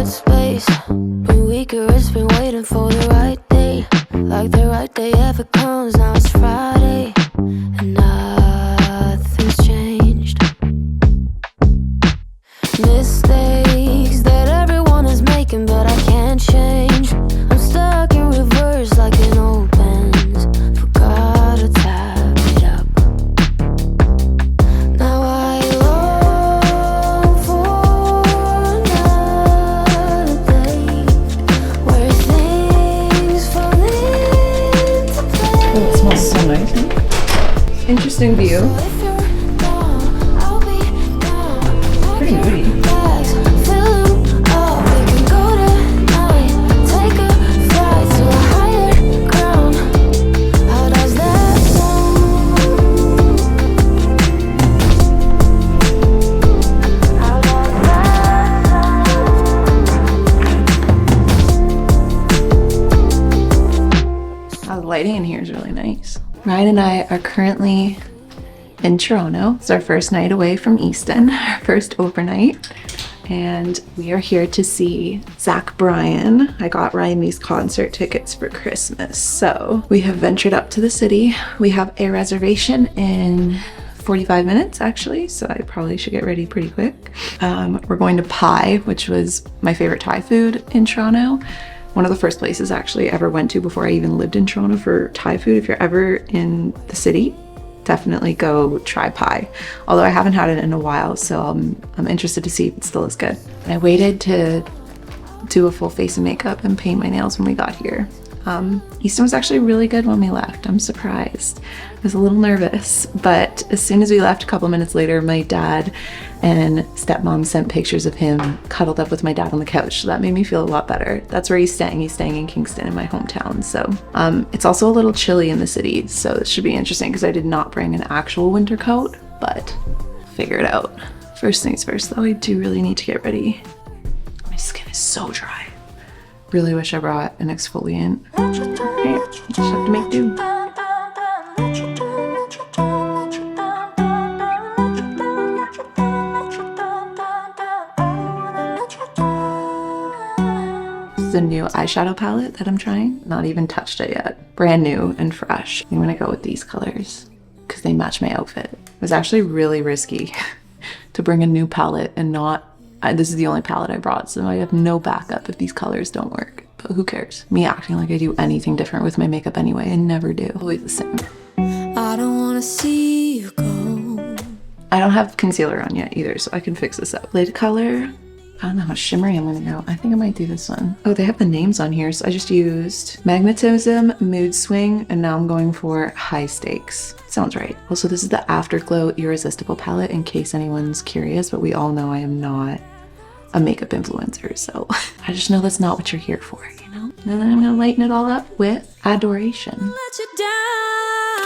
got space, but weaker has been waiting for the right day. Like the right day ever comes, now it's Friday, and nothing's changed. Mistakes that everyone is making, but I can't change. I'm stuck in reverse like an old Benz. Forgot to tap it up. Now I long for another day where things fall into place. Oh, it smells so nice. Interesting view. So if you're down, I'll be down. Pretty moody. Bags, fill 'em up. We can go tonight, take a flight to a higher ground. How does that sound? How does that The lighting in here is really nice. Ryan and I are currently in Toronto. It's our first night away from Easton, our first overnight. And we are here to see Bryan. I got Ryan these concert tickets for Christmas. So we have ventured up to the city. We have a reservation in 45 minutes actually, so I probably should get ready pretty quick. We're going to Pi, which was my favorite Thai food in Toronto. One of the first places actually I ever went to before I even lived in Toronto for Thai food. If you're ever in the city, definitely go try Pi. Although I haven't had it in a while, so I'm interested to see if it still is good. And I waited to do a full face of makeup and paint my nails when we got here. Easton was actually really good when we left. I'm surprised. I was a little nervous, but as soon as we left, a couple minutes later, my dad and stepmom sent pictures of him cuddled up with my dad on the couch. So that made me feel a lot better. That's where he's staying. He's staying in Kingston in my hometown. So it's also a little chilly in the city. So it should be interesting because I did not bring an actual winter coat, but figure it out. First things first though, I do really need to get ready. My skin is so dry. Really wish I brought an exfoliant. Hey, just have to make do. This is a new eyeshadow palette that I'm trying. Not even touched it yet. Brand new and fresh. I'm gonna go with these colors because they match my outfit. It was actually really risky to bring a new palette and not this is the only palette I brought, so I have no backup if these colors don't work. But who cares? Me acting like I do anything different with my makeup anyway. I never do. Always the same. I don't wanna see you go. I don't have concealer on yet either, so I can fix this up. Lid color. I don't know how shimmery I'm gonna go. I think I might do this one. Oh, they have the names on here, so I just used Magnetism, Mood Swing, and now I'm going for High Stakes. Sounds right. Also, this is the Afterglow Irresistible palette, in case anyone's curious, but we all know I am not a makeup influencer, so I just know that's not what you're here for, you know? And then I'm gonna lighten it all up with Adoration. Let you down,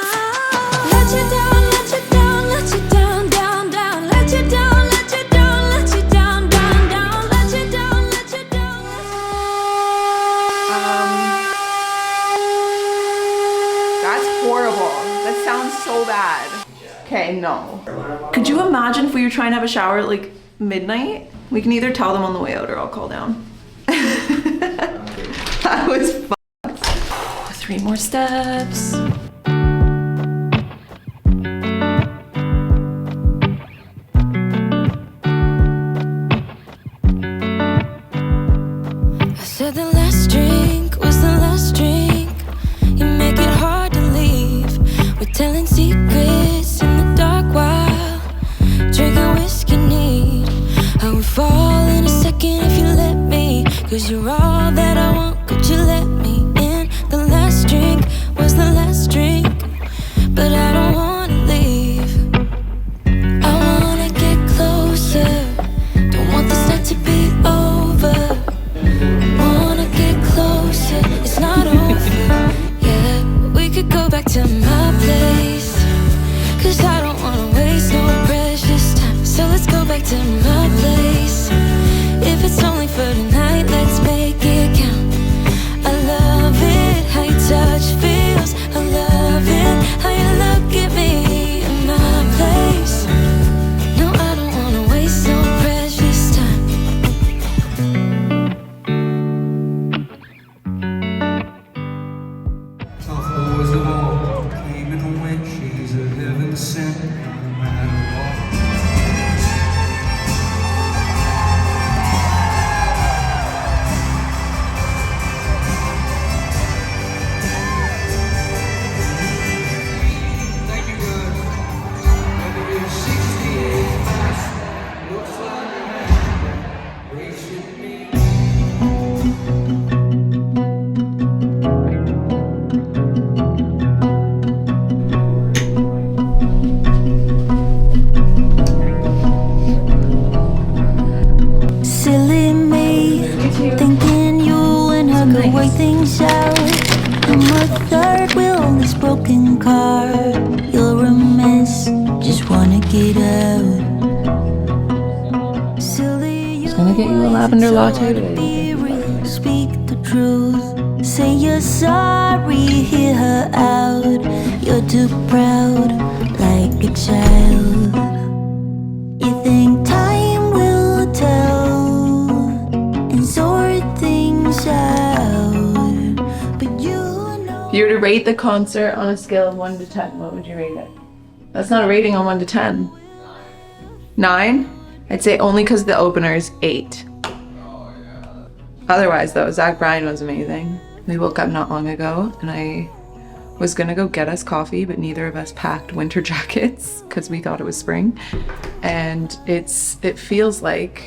let you down, let you down, let you down, down, down, let you down, let you down, let you down, down, down, let you down, let you down. That's horrible. That sounds so bad. Okay, no. Could you imagine if we were trying to have a shower at like midnight? We can either tell them on the way out or I'll call down. That was fun. 3 more steps. I said the last drink was the last drink. You make it hard to leave. We're telling secrets in the dark while drinking whiskey neat. I would fall in a second if you let me, 'cause you're all that I want. Could you let me in? The last drink was the last drink, but I don't wanna leave. I wanna get closer. Don't want this night to be over. Wanna get closer. It's not over. Yeah, we could go back to my place, 'cause I don't wanna waste no precious time. So let's go back to my place. If it's only for tonight, let's make it count. I love it, how your touch feels. I love it, how you look at me in my place. No, I don't wanna waste no precious time. Thinking you and her could work things out. I'm a third wheel on this broken car. You're a mess, just wanna get out. Just gonna get you a lavender latte today. Speak the truth. Say you're sorry, hear her out. You're too proud, like a child. You think time will tell and sort things out, but you know. If you were to rate the concert on a scale of 1 to 10, what would you rate it? That's not a rating on 1 to 10. 9? I'd say only because the opener is 8. Otherwise, though, Bryan was amazing. We woke up not long ago, and I was gonna go get us coffee, but neither of us packed winter jackets because we thought it was spring. And it feels like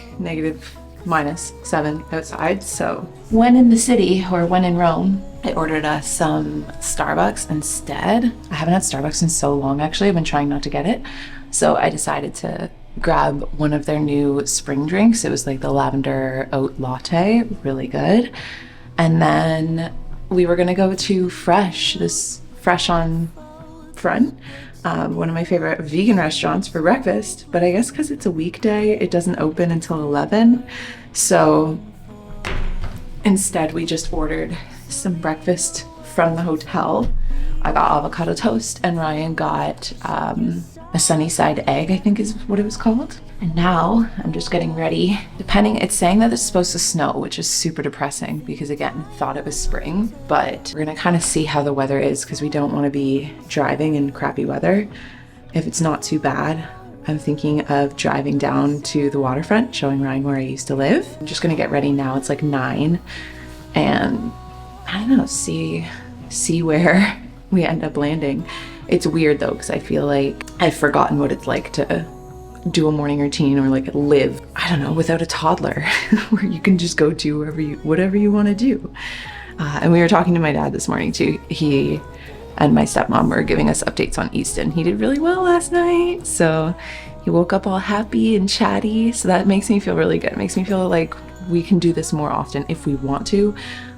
-7 outside. So when in the city, or when in Rome, I ordered us some Starbucks instead. I haven't had Starbucks in so long, actually. I've been trying not to get it. So I decided to grab one of their new spring drinks. It was like the lavender oat latte, really good. And then we were gonna go to this Fresh on Front, one of my favorite vegan restaurants, for breakfast. But I guess because it's a weekday, it doesn't open until 11. So instead we just ordered some breakfast from the hotel. I got avocado toast, and Ryan got a sunny side egg, I think is what it was called. And now I'm just getting ready. It's saying that it's supposed to snow, which is super depressing because, again, thought it was spring. But we're gonna kind of see how the weather is because we don't want to be driving in crappy weather. If it's not too bad, I'm thinking of driving down to the waterfront, showing Ryan where I used to live. I'm just gonna get ready now. It's like 9, and I don't know, see where we end up landing. It's weird though, because I feel like I've forgotten what it's like to do a morning routine or like live, I don't know, without a toddler where you can just go do whatever you want to do. And we were talking to my dad this morning too. He and my stepmom were giving us updates on Easton. He did really well last night. So he woke up all happy and chatty. So that makes me feel really good. It makes me feel like we can do this more often if we want to.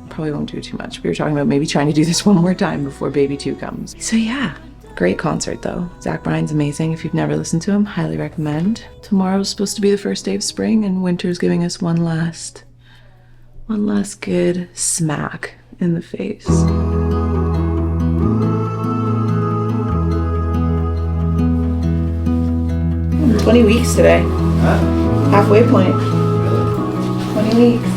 Probably won't do too much. We were talking about maybe trying to do this one more time before baby 2 comes. So yeah. Great concert though. Bryan's amazing. If you've never listened to him, highly recommend. Tomorrow's supposed to be the first day of spring, and winter's giving us one last good smack in the face. 20 weeks today. Huh? Halfway point. Really? 20 weeks.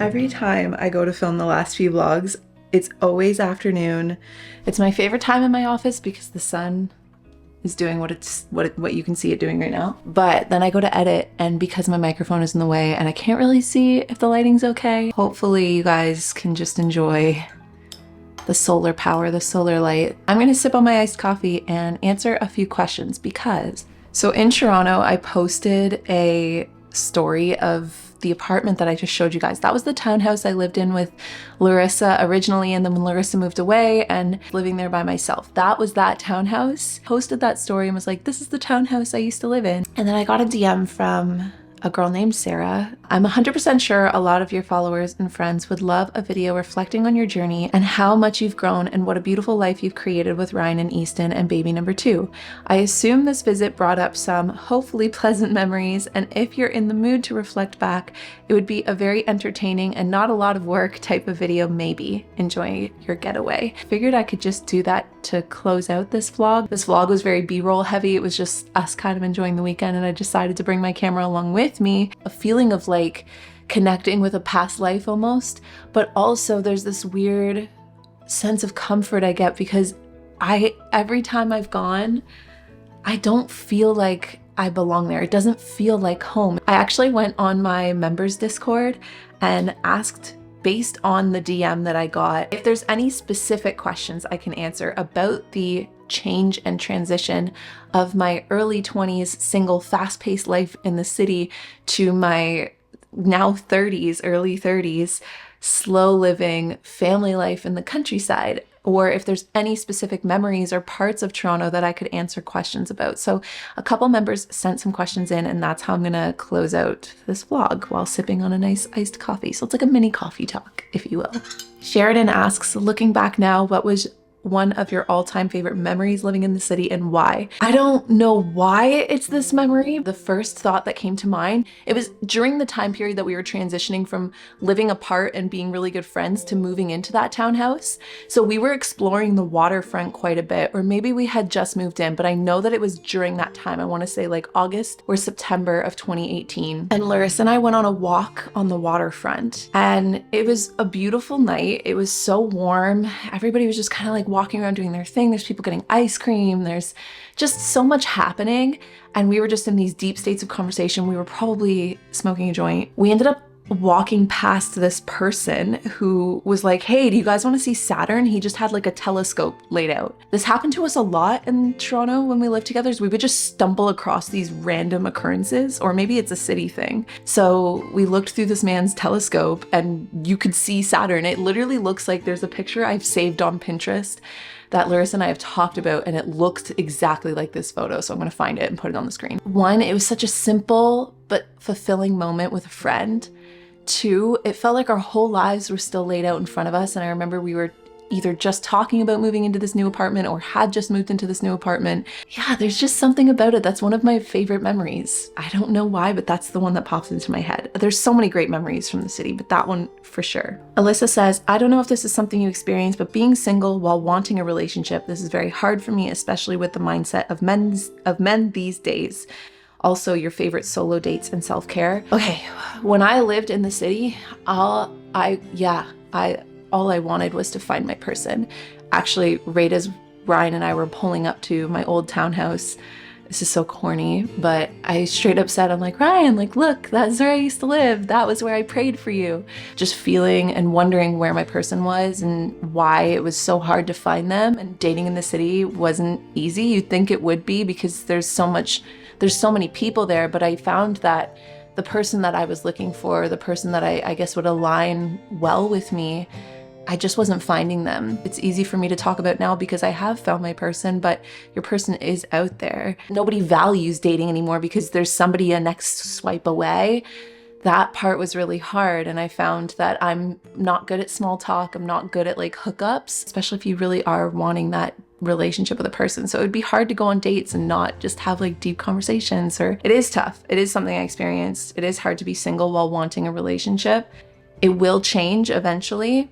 Every time I go to film the last few vlogs, it's always afternoon. It's my favorite time in my office because the sun is doing what you can see it doing right now. But then I go to edit, and because my microphone is in the way and I can't really see if the lighting's okay, hopefully you guys can just enjoy the solar power, the solar light. I'm gonna sip on my iced coffee and answer a few questions so in Toronto, I posted a story of the apartment that I just showed you guys. That was the townhouse I lived in with Larissa originally, and then when Larissa moved away and living there by myself. That was that townhouse. Posted that story and was like, this is the townhouse I used to live in. And then I got a DM from a girl named Sarah. I'm 100% sure a lot of your followers and friends would love a video reflecting on your journey and how much you've grown and what a beautiful life you've created with Ryan and Easton and baby number 2. I assume this visit brought up some hopefully pleasant memories, and if you're in the mood to reflect back, it would be a very entertaining and not a lot of work type of video maybe. Enjoy your getaway. Figured I could just do that to close out this vlog. This vlog was very B-roll heavy. It was just us kind of enjoying the weekend, and I decided to bring my camera along with me. A feeling of like connecting with a past life almost, but also there's this weird sense of comfort I get because every time I've gone, I don't feel like I belong there. It doesn't feel like home. I actually went on my members Discord and asked, based on the DM that I got, if there's any specific questions I can answer about the change and transition of my early 20s single fast-paced life in the city to my now 30s, early 30s, slow living family life in the countryside, or if there's any specific memories or parts of Toronto that I could answer questions about. So a couple members sent some questions in, and that's how I'm gonna close out this vlog while sipping on a nice iced coffee. So it's like a mini coffee talk, if you will. Sheridan asks, looking back now, what was one of your all-time favorite memories living in the city and why? I don't know why it's this memory. The first thought that came to mind, it was during the time period that we were transitioning from living apart and being really good friends to moving into that townhouse. So we were exploring the waterfront quite a bit, or maybe we had just moved in, but I know that it was during that time. I want to say like August or September of 2018. And Larissa and I went on a walk on the waterfront, and it was a beautiful night. It was so warm. Everybody was just kind of like walking around doing their thing. There's people getting ice cream. There's just so much happening. And we were just in these deep states of conversation. We were probably smoking a joint. We ended up walking past this person who was like, hey, do you guys want to see Saturn? He just had like a telescope laid out. This happened to us a lot in Toronto when we lived together. So we would just stumble across these random occurrences, or maybe it's a city thing. So we looked through this man's telescope and you could see Saturn. It literally looks like there's a picture I've saved on Pinterest that Larissa and I have talked about, and it looked exactly like this photo. So I'm gonna find it and put it on the screen. One, it was such a simple but fulfilling moment with a friend. Two, it felt like our whole lives were still laid out in front of us. And I remember we were either just talking about moving into this new apartment or had just moved into this new apartment. Yeah, there's just something about it. That's one of my favorite memories. I don't know why, but that's the one that pops into my head. There's so many great memories from the city, but that one for sure. Alyssa says, I don't know if this is something you experience, but being single while wanting a relationship, this is very hard for me, especially with the mindset of men these days. Also, your favorite solo dates and self-care. Okay, when I lived in the city, all I wanted was to find my person. Actually, right as Bryan and I were pulling up to my old townhouse, this is so corny, but I straight up said, I'm like, Ryan, like, look, that's where I used to live. That was where I prayed for you. Just feeling and wondering where my person was and why it was so hard to find them. And dating in the city wasn't easy. You'd think it would be because there's so many people there, but I found that the person that I was looking for, the person that I guess would align well with me, I just wasn't finding them. It's easy for me to talk about now because I have found my person, but your person is out there. Nobody values dating anymore because there's somebody a next swipe away. That part was really hard, and I found that I'm not good at small talk. I'm not good at like hookups, especially if you really are wanting that relationship with a person. So it would be hard to go on dates and not just have like deep conversations, or it is tough. It is something I experienced. It is hard to be single while wanting a relationship. It will change eventually.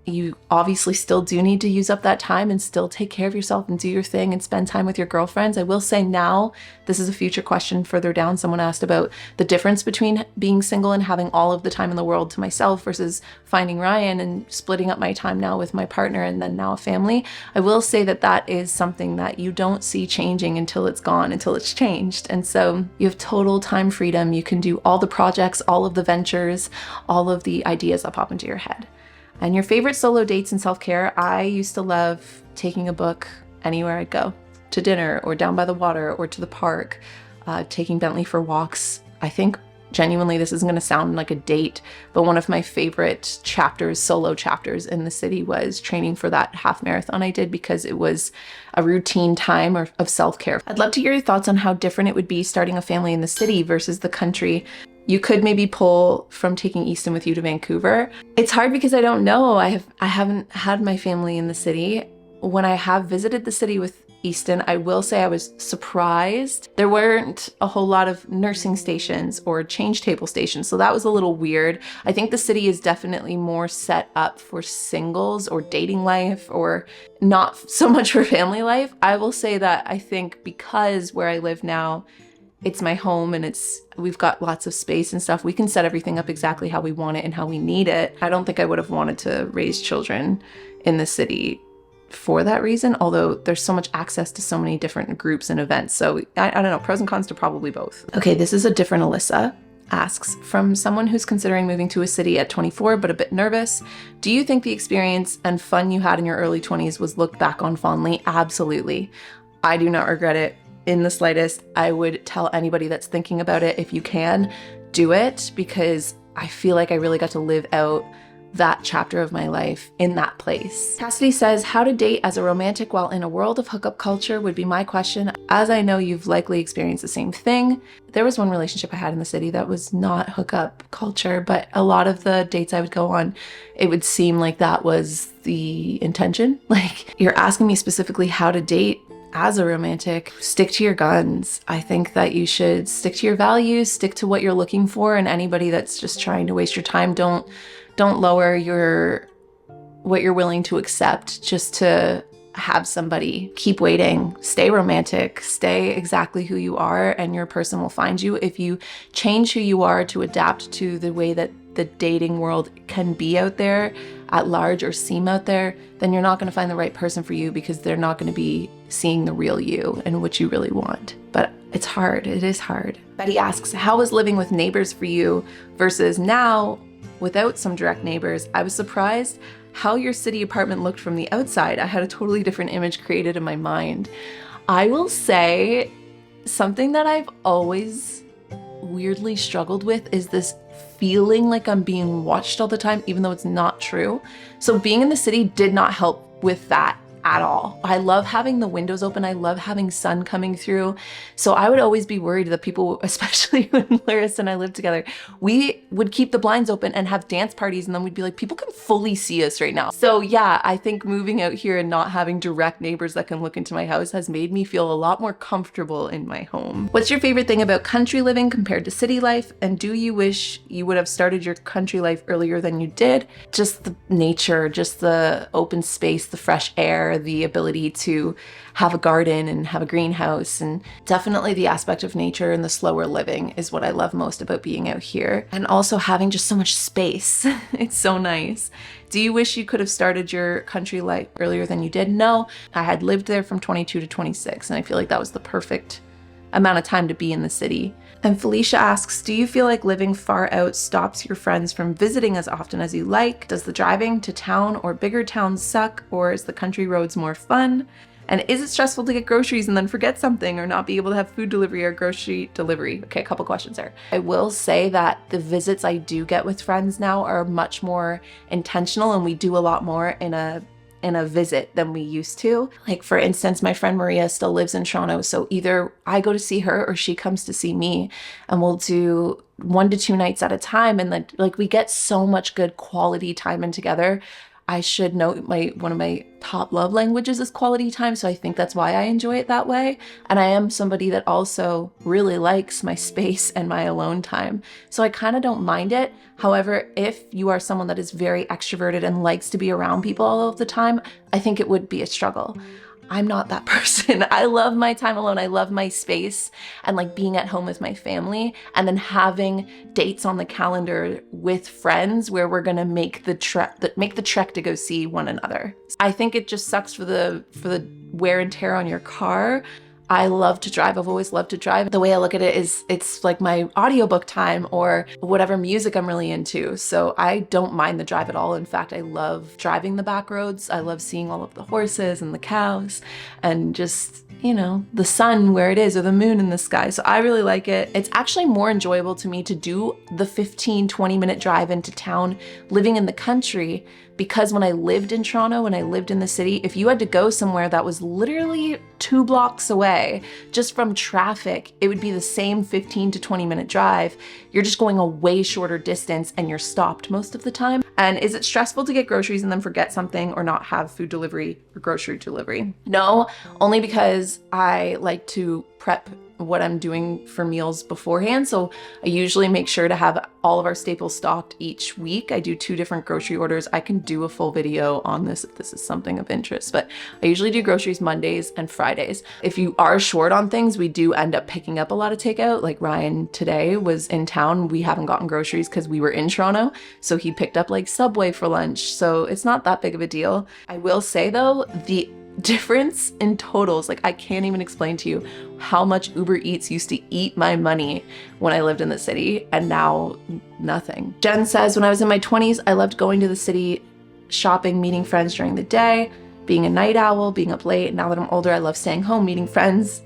You obviously still do need to use up that time and still take care of yourself and do your thing and spend time with your girlfriends. I will say now, this is a future question further down. Someone asked about the difference between being single and having all of the time in the world to myself versus finding Ryan and splitting up my time now with my partner and then now a family. I will say that that is something that you don't see changing until it's gone, until it's changed. And so you have total time freedom. You can do all the projects, all of the ventures, all of the ideas that pop into your head. And your favorite solo dates and self-care, I used to love taking a book anywhere I'd go, to dinner or down by the water or to the park, taking Bentley for walks. I think Genuinely, this isn't going to sound like a date, but one of my favorite chapters, solo chapters in the city, was training for that half marathon I did, because it was a routine time of self-care. I'd love to hear your thoughts on how different it would be starting a family in the city versus the country. You could maybe pull from taking Easton with you to Vancouver. It's hard because I don't know. I haven't had my family in the city. When I have visited the city with Easton, I will say I was surprised. There weren't a whole lot of nursing stations or change table stations, so that was a little weird. I think the city is definitely more set up for singles or dating life, or not so much for family life. I will say that I think because where I live now, it's my home and we've got lots of space and stuff, we can set everything up exactly how we want it and how we need it. I don't think I would have wanted to raise children in the city for that reason, although there's so much access to so many different groups and events. So I don't know, pros and cons to probably both. Okay, this is a different Alyssa. Asks, from someone who's considering moving to a city at 24 but a bit nervous, do you think the experience and fun you had in your early 20s was looked back on fondly? Absolutely. I do not regret it in the slightest. I would tell anybody that's thinking about it, if you can, do it, because I feel like I really got to live out that chapter of my life in that place. Cassidy says, how to date as a romantic while in a world of hookup culture would be my question, as I know you've likely experienced the same thing. There was one relationship I had in the city that was not hookup culture, but a lot of the dates I would go on, it would seem like that was the intention. Like, you're asking me specifically how to date as a romantic. Stick to your guns. I think that you should stick to your values, stick to what you're looking for, and anybody that's just trying to waste your time, don't lower what you're willing to accept just to have somebody. Keep waiting. Stay romantic. Stay exactly who you are, and your person will find you. If you change who you are to adapt to the way that the dating world can be out there at large, or seem out there, then you're not going to find the right person for you, because they're not going to be seeing the real you and what you really want. But it's hard. It is hard. Betty asks, how was living with neighbors for you versus now without some direct neighbors? I was surprised how your city apartment looked from the outside. I had a totally different image created in my mind. I will say something that I've always weirdly struggled with is this feeling like I'm being watched all the time, even though it's not true. So being in the city did not help with that at all. I love having the windows open. I love having sun coming through. So I would always be worried that people, especially when Larissa and I lived together, we would keep the blinds open and have dance parties, and then we'd be like, people can fully see us right now. So yeah, I think moving out here and not having direct neighbors that can look into my house has made me feel a lot more comfortable in my home. What's your favorite thing about country living compared to city life? And do you wish you would have started your country life earlier than you did? Just the nature, just the open space, the fresh air, the ability to have a garden and have a greenhouse, and definitely the aspect of nature and the slower living is what I love most about being out here. And also having just so much space. It's so nice. Do you wish you could have started your country life earlier than you did? No, I had lived there from 22 to 26, and I feel like that was the perfect amount of time to be in the city. And Felicia asks, do you feel like living far out stops your friends from visiting as often as you like? Does the driving to town or bigger towns suck, or is the country roads more fun? And is it stressful to get groceries and then forget something, or not be able to have food delivery or grocery delivery? Okay, a couple questions there. I will say that the visits I do get with friends now are much more intentional, and we do a lot more in a visit than we used to. Like, for instance, my friend Maria still lives in Toronto, so either I go to see her or she comes to see me, and we'll do 1 to 2 nights at a time, and then like we get so much good quality time in together. I should note one of my top love languages is quality time, so I think that's why I enjoy it that way. And I am somebody that also really likes my space and my alone time, so I kind of don't mind it. However, if you are someone that is very extroverted and likes to be around people all of the time, I think it would be a struggle. I'm not that person. I love my time alone. I love my space and like being at home with my family, and then having dates on the calendar with friends where we're gonna make the trek to go see one another. I think it just sucks for the wear and tear on your car. I love to drive. I've always loved to drive. The way I look at it is it's like my audiobook time or whatever music I'm really into. So I don't mind the drive at all. In fact, I love driving the back roads. I love seeing all of the horses and the cows and just you know, the sun where it is or the moon in the sky. So I really like it. It's actually more enjoyable to me to do the 15-20 minute drive into town living in the country, because when I lived in Toronto, when I lived in the city, if you had to go somewhere that was literally 2 blocks away just from traffic, it would be the same 15 to 20 minute drive. You're just going a way shorter distance and you're stopped most of the time. And is it stressful to get groceries and then forget something or not have food delivery or grocery delivery? No, only because I like to prep what I'm doing for meals beforehand. So I usually make sure to have all of our staples stocked each week. I do 2 different grocery orders. I can do a full video on this if this is something of interest, but I usually do groceries Mondays and Fridays. If you are short on things, we do end up picking up a lot of takeout. Like Ryan today was in town. We haven't gotten groceries because we were in Toronto. So he picked up like Subway for lunch. So it's not that big of a deal. I will say though, the difference in totals, like I can't even explain to you how much Uber Eats used to eat my money when I lived in the city, and now nothing. Jen says, when I was in my 20s, I loved going to the city, shopping, meeting friends during the day, being a night owl, being up late. Now that I'm older, I love staying home, meeting friends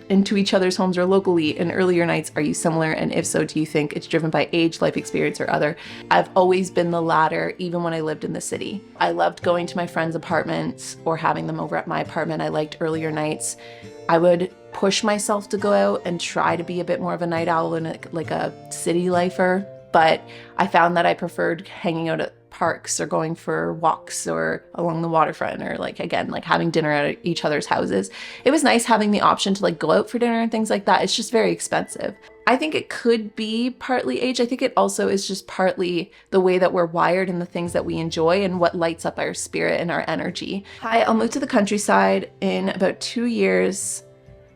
into each other's homes or locally in earlier nights. Are you similar? And if so, do you think it's driven by age, life experience, or other? I've always been the latter, even when I lived in the city. I loved going to my friends' apartments or having them over at my apartment. I liked earlier nights. I would push myself to go out and try to be a bit more of a night owl and like a city lifer, but I found that I preferred hanging out at parks or going for walks or along the waterfront, or like, again, like having dinner at each other's houses. It was nice having the option to like go out for dinner and things like that. It's just very expensive. I think it could be partly age. I think it also is just partly the way that we're wired and the things that we enjoy and what lights up our spirit and our energy. Hi, I'll move to the countryside in about 2 years,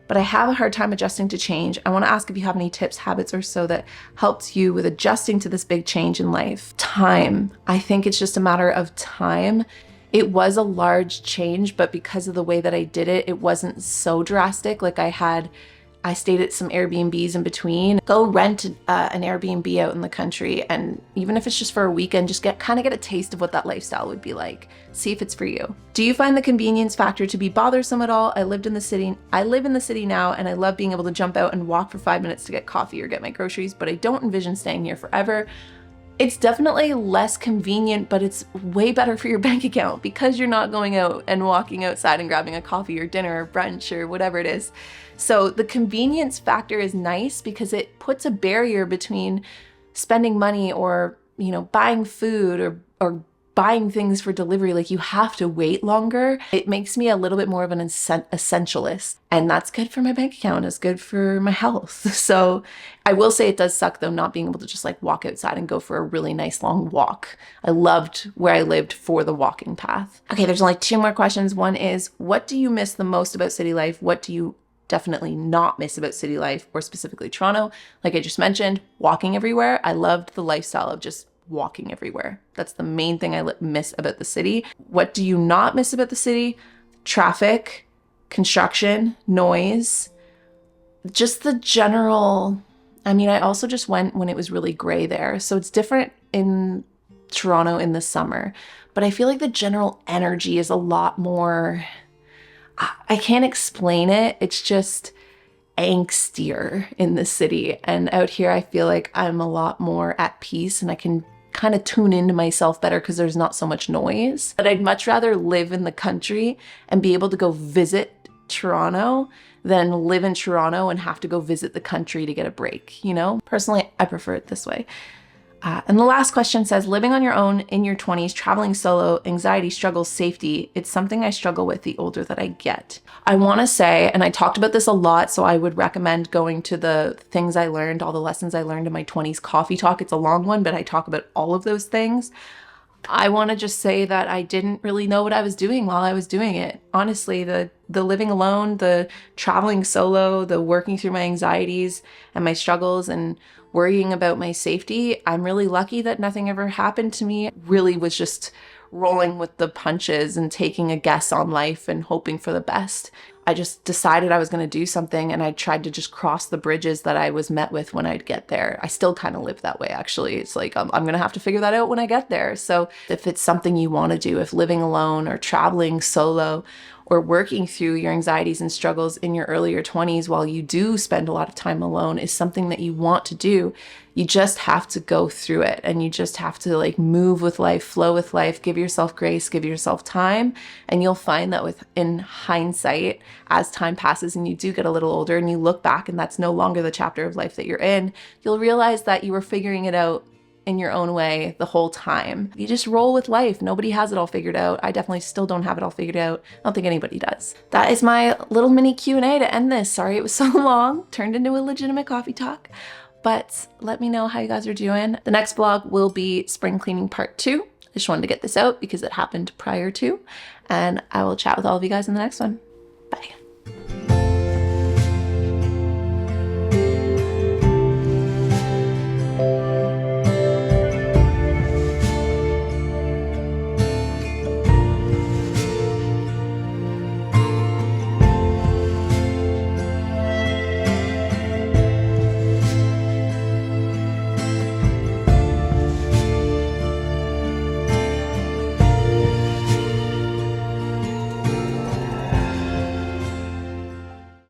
but I have a hard time adjusting to change. I want to ask if you have any tips, habits, or so that helped you with adjusting to this big change in life. Time. I think it's just a matter of time. It was a large change, but because of the way that I did it, it wasn't so drastic. Like I stayed at some Airbnbs in between. Go rent an Airbnb out in the country, and even if it's just for a weekend, just get a taste of what that lifestyle would be like. See if it's for you. Do you find the convenience factor to be bothersome at all? I live in the city now, and I love being able to jump out and walk for 5 minutes to get coffee or get my groceries, but I don't envision staying here forever. It's definitely less convenient, but it's way better for your bank account because you're not going out and walking outside and grabbing a coffee or dinner or brunch or whatever it is. So the convenience factor is nice because it puts a barrier between spending money or, you know, buying food or buying things for delivery. Like you have to wait longer. It makes me a little bit more of an essentialist, and that's good for my bank account. It's good for my health. So I will say it does suck though, not being able to just like walk outside and go for a really nice long walk. I loved where I lived for the walking path. Okay, there's only 2 more questions. One is, what do you miss the most about city life? What do you definitely not miss about city life, or specifically Toronto? Like I just mentioned, walking everywhere. I loved the lifestyle of just walking everywhere. That's the main thing I miss about the city. What do you not miss about the city? Traffic, construction, noise, just the general. I mean, I also just went when it was really gray there. So it's different in Toronto in the summer, but I feel like the general energy is a lot more, I can't explain it. It's just angstier in the city. And out here, I feel like I'm a lot more at peace and I can kind of tune into myself better because there's not so much noise. But I'd much rather live in the country and be able to go visit Toronto than live in Toronto and have to go visit the country to get a break, you know? Personally, I prefer it this way. And the last question says, living on your own in your 20s, traveling solo, anxiety, struggles, safety. It's something I struggle with the older that I get. I want to say, and I talked about this a lot, so I would recommend going to the things I learned, all the lessons I learned in my 20s coffee talk. It's a long one, but I talk about all of those things. I want to just say that I didn't really know what I was doing while I was doing it. Honestly, the living alone, the traveling solo, the working through my anxieties and my struggles and worrying about my safety, I'm really lucky that nothing ever happened to me. It really was just rolling with the punches and taking a guess on life and hoping for the best. I just decided I was going to do something, and I tried to just cross the bridges that I was met with when I'd get there. I still kind of live that way, actually. It's like, I'm going to have to figure that out when I get there. So if it's something you want to do, if living alone or traveling solo or working through your anxieties and struggles in your earlier 20s while you do spend a lot of time alone is something that you want to do. You just have to go through it, and you just have to like move with life, flow with life, give yourself grace, give yourself time. And you'll find that in hindsight, as time passes and you do get a little older and you look back and that's no longer the chapter of life that you're in, you'll realize that you were figuring it out in your own way the whole time. You just roll with life. Nobody has it all figured out. I definitely still don't have it all figured out. I don't think anybody does. That is my little mini Q&A to end this. Sorry it was so long, turned into a legitimate coffee talk, but let me know how you guys are doing. The next vlog will be spring cleaning part 2. I just wanted to get this out because it happened prior to, and I will chat with all of you guys in the next one. Bye.